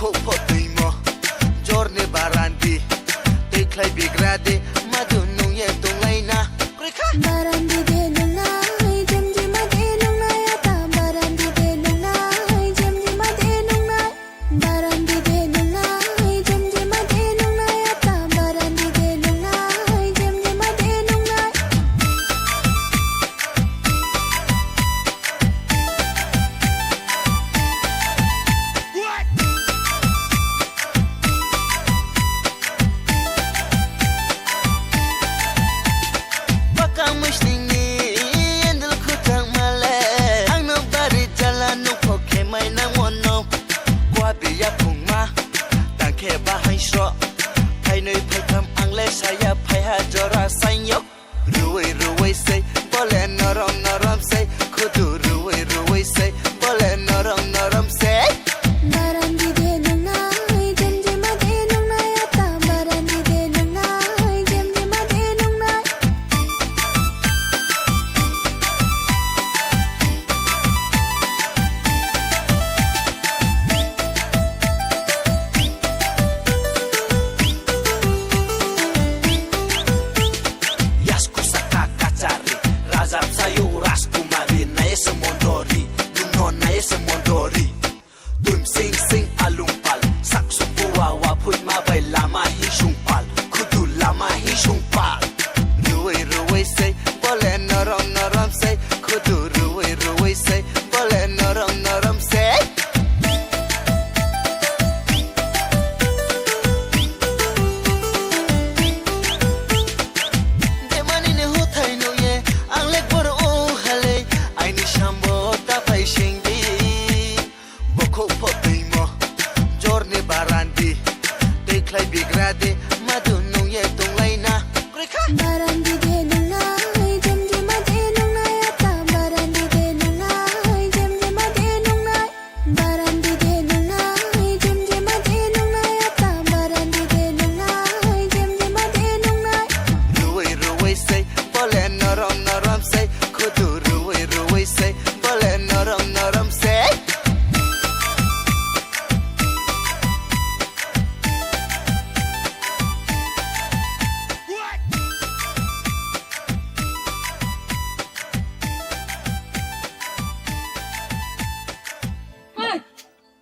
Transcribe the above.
boko potimo jorne barandi te klai bigrade madu nung ye tung laina krika barandi de nunga jem ji ma de nunga ya ta barandi de nunga jem ji ma de nunga barandi de nunga jem ji ma de nunga ya ta barandi de nunga jem ji ma de nunga saya phaya jora sanyok ruwai say bole naram say kudu ruwai say bole naram say barandi de nunga jem ji ma de nunga ya ta barandi de nunga jem ji ma de nunga Semondori dum sing alumpal sak subuwa wa put ma bai lama hi shumpal kudu lama hi shumpal ruwai say bole naram say kudu ruwai say bole naram say de mani ne ho thai no ye ang lek bor o hale ai ni shambo ta pai shing boko potimo jorne barandi te klai bigrade madu nung ye tung laina krika barandi de nunga jem ji ma de nunga ya ta barandi de nunga jem ji ma de nunga barandi de nunga jem ji ma de nunga ya ta barandi de nunga jem ji ma de nunga ruwai say